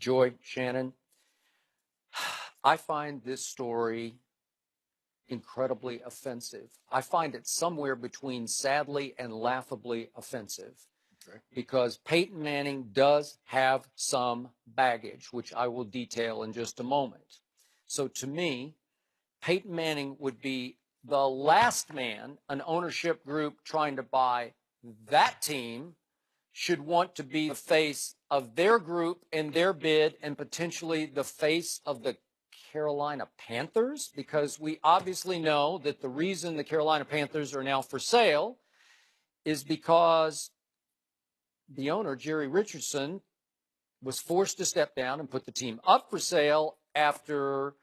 Joy, Shannon, I find this story incredibly offensive. I find it somewhere between sadly and laughably offensive. Okay. Because Peyton Manning does have some baggage, which I will detail in just a moment. So to me, Peyton Manning would be the last man an ownership group trying to buy that team should want to be the face of their group and their bid and potentially the face of the Carolina Panthers, because we obviously know that the reason the Carolina Panthers are now for sale is because the owner, Jerry Richardson, was forced to step down and put the team up for sale after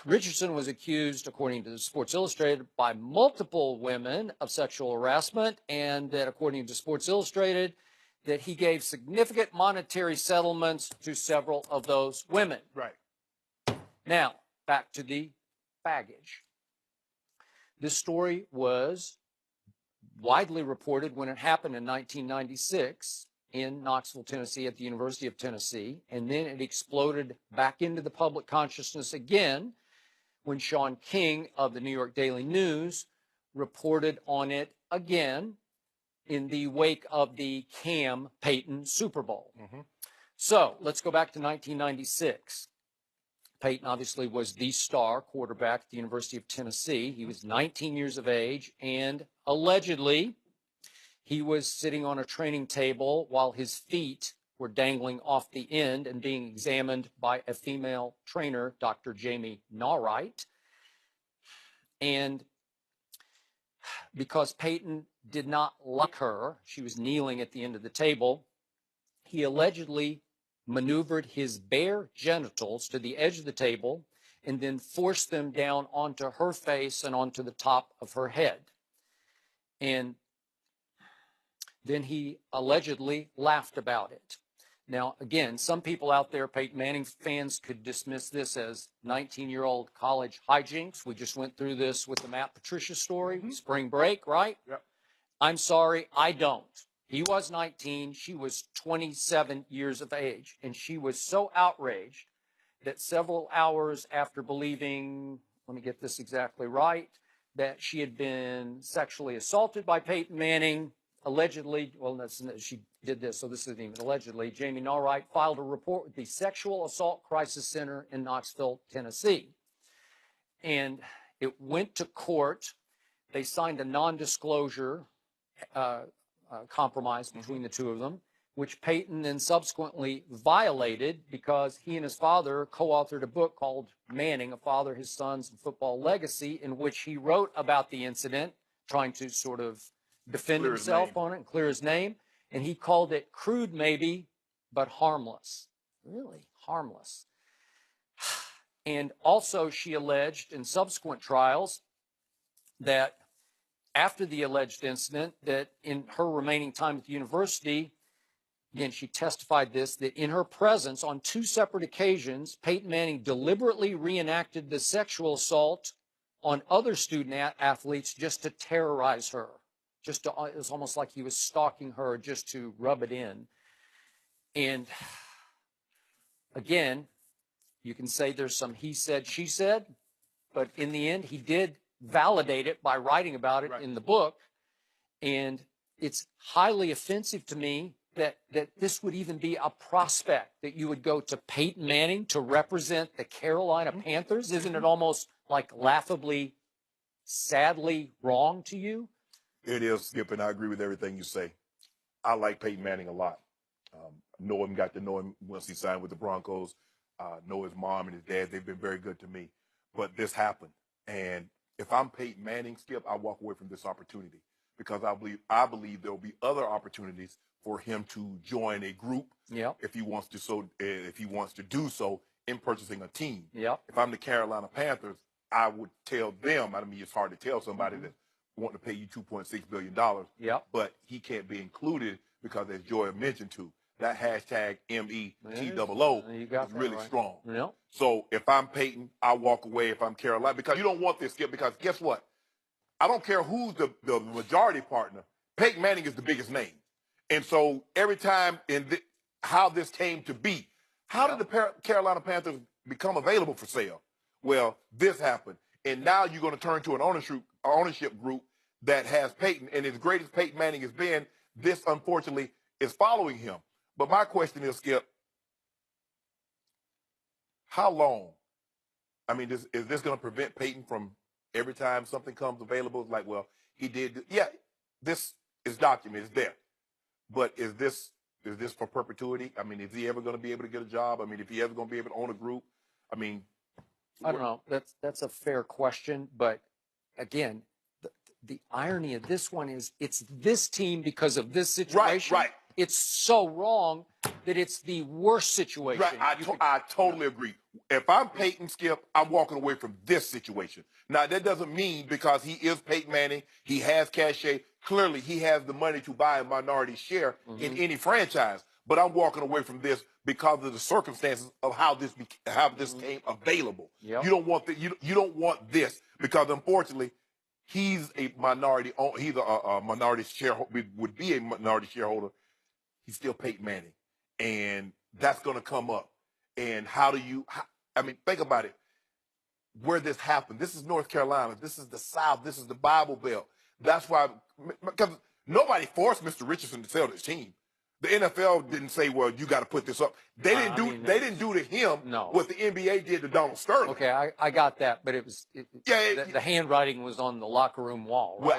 Richardson was accused, according to Sports Illustrated, by multiple women of sexual harassment, and that, according to Sports Illustrated, that he gave significant monetary settlements to several of those women. Right. Now, back to the baggage. This story was widely reported when it happened in 1996 in Knoxville, Tennessee, at the University of Tennessee, and then it exploded back into the public consciousness again when Sean King of the New York Daily News reported on it again in the wake of the Cam Peyton Super Bowl. Mm-hmm. So let's go back to 1996. Peyton obviously was the star quarterback at the University of Tennessee. He was 19 years of age, and allegedly he was sitting on a training table while his feet were dangling off the end and being examined by a female trainer, Dr. Jamie Nawright. And because Peyton did not like her, she was kneeling at the end of the table, he allegedly maneuvered his bare genitals to the edge of the table and then forced them down onto her face and onto the top of her head. And then he allegedly laughed about it. Now, again, some people out there, Peyton Manning fans, could dismiss this as 19-year-old college hijinks. We just went through this with the Matt Patricia story, spring break, right? Yep. I'm sorry, I don't. He was 19, she was 27 years of age, and she was so outraged that several hours after believing, let me get this exactly right, that she had been sexually assaulted by Peyton Manning, allegedly, well, she did this, so this isn't even allegedly, Jamie Nawright filed a report with the Sexual Assault Crisis Center in Knoxville, Tennessee. And it went to court. They signed a non-disclosure compromise between the two of them, which Peyton then subsequently violated because he and his father co-authored a book called Manning, A Father, His Sons, and Football Legacy, in which he wrote about the incident, trying to sort of defend himself on it and clear his name. And he called it crude maybe, but harmless. Really harmless. And also she alleged in subsequent trials that after the alleged incident, that in her remaining time at the university, again, she testified this, that in her presence on two separate occasions, Peyton Manning deliberately reenacted the sexual assault on other student athletes just to terrorize her. It was almost like he was stalking her just to rub it in. And again, you can say there's some he said, she said, but in the end, he did validate it by writing about it in the book. And it's highly offensive to me that this would even be a prospect, that you would go to Peyton Manning to represent the Carolina Panthers. Isn't it almost like laughably, sadly wrong to you? It is, Skip, and I agree with everything you say. I like Peyton Manning a lot. Know him, got to know him once he signed with the Broncos. Know his mom and his dad. They've been very good to me. But this happened. And if I'm Peyton Manning, Skip, I walk away from this opportunity because I believe there will be other opportunities for him to join a group if he wants to do so in purchasing a team. If I'm the Carolina Panthers, I would tell them. I mean, it's hard to tell somebody that wanting to pay you $2.6 billion, but he can't be included because, as Joy mentioned too, that hashtag METOO is really strong. So if I'm Peyton, I walk away. If I'm Carolina, because you don't want this, Skip, because guess what? I don't care who's the majority partner. Peyton Manning is the biggest name. And so every time how this came to be, How did the Carolina Panthers become available for sale? Well, this happened. And now you're going to turn to an ownership group that has Peyton. And as great as Peyton Manning has been, this unfortunately is following him. But my question is, Skip, how long? I mean, is this going to prevent Peyton from every time something comes available? It's like, well, he did. Yeah, this is documented. It's there. But is this for perpetuity? I mean, is he ever going to be able to get a job? I mean, if he ever going to be able to own a group? I mean, I don't know. That's a fair question, but again, the irony of this one is it's this team because of this situation. Right. It's so wrong that it's the worst situation. Right. I totally agree. If I'm Peyton, Skip, I'm walking away from this situation. Now, that doesn't mean because he is Peyton Manning, he has cachet. Clearly, he has the money to buy a minority share in any franchise. But I'm walking away from this because of the circumstances of how this came available. Yep. You don't want you don't want this because unfortunately, he's a minority. He's a minority shareholder. Would be a minority shareholder. He's still Peyton Manning, and that's going to come up. And I mean, think about it. Where this happened. This is North Carolina. This is the South. This is the Bible Belt. That's why, because nobody forced Mr. Richardson to sell this team. The NFL didn't say, "Well, you got to put this up." They didn't do to him what the NBA did to Donald Sterling. Okay, I got that, but the handwriting was on the locker room wall. Right?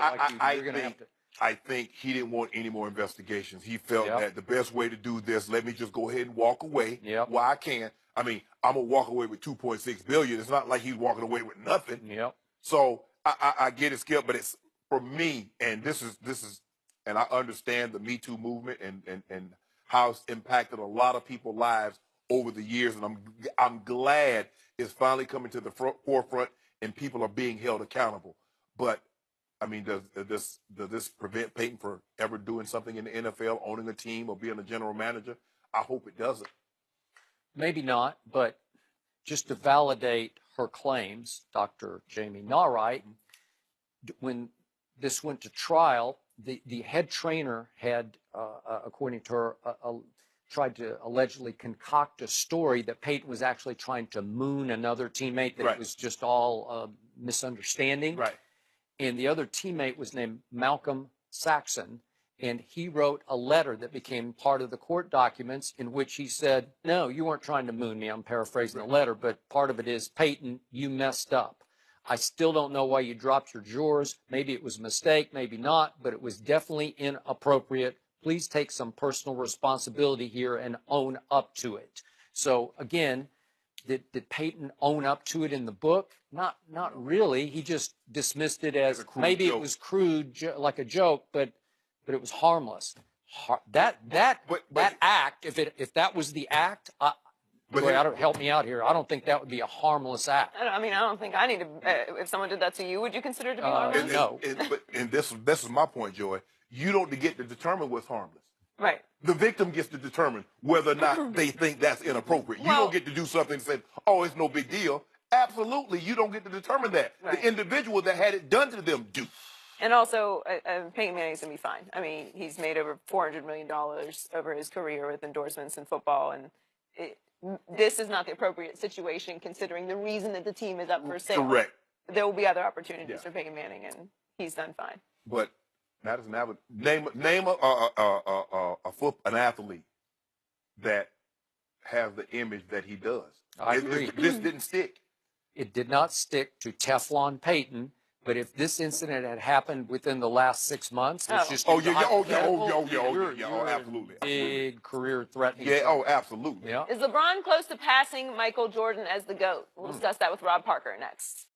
Well, I think he didn't want any more investigations. He felt that the best way to do this, let me just go ahead and walk away while I can. I mean, I'm gonna walk away with $2.6 billion. It's not like he's walking away with nothing. Yep. So I get it, Skip, but it's for me, and this is, and I understand the Me Too movement and how it's impacted a lot of people's lives over the years, and I'm glad it's finally coming to the forefront and people are being held accountable. But I mean, does this prevent Peyton from ever doing something in the NFL, owning a team or being a general manager? I hope it doesn't. Maybe not, but just to validate her claims, Dr. Jamie Nawright, when this went to trial, the head trainer had, according to her, tried to allegedly concoct a story that Peyton was actually trying to moon another teammate, that it was just all misunderstanding. Right. And the other teammate was named Malcolm Saxon, and he wrote a letter that became part of the court documents in which he said, no, you weren't trying to moon me. I'm paraphrasing the letter, but part of it is, Peyton, you messed up. I still don't know why you dropped your drawers. Maybe it was a mistake, maybe not, but it was definitely inappropriate. Please take some personal responsibility here and own up to it. So again, did Peyton own up to it in the book? Not really. He just dismissed it as maybe it was crude, like a joke, but it was harmless. That act, if that was the act, help me out here. I don't think that would be a harmless act. I mean, I don't think I need to. If someone did that to you, would you consider it to be harmless? No. And this is my point, Joy. You don't get to determine what's harmless. Right. The victim gets to determine whether or not they think that's inappropriate. You don't get to do something and say, oh, it's no big deal. Absolutely, you don't get to determine that. Right. The individual that had it done to them do. And also, Peyton Manning's going to be fine. I mean, he's made over $400 million over his career with endorsements in football, and this is not the appropriate situation considering the reason that the team is up for sale. Correct. There will be other opportunities for Peyton Manning, and he's done fine. But name an athlete that has the image that he does. I agree. This didn't stick. It did not stick to Teflon Peyton. But if this incident had happened within the last 6 months, absolutely. Big career threatening. Yeah, absolutely. Yeah. Is LeBron close to passing Michael Jordan as the GOAT? We'll discuss that with Rob Parker next.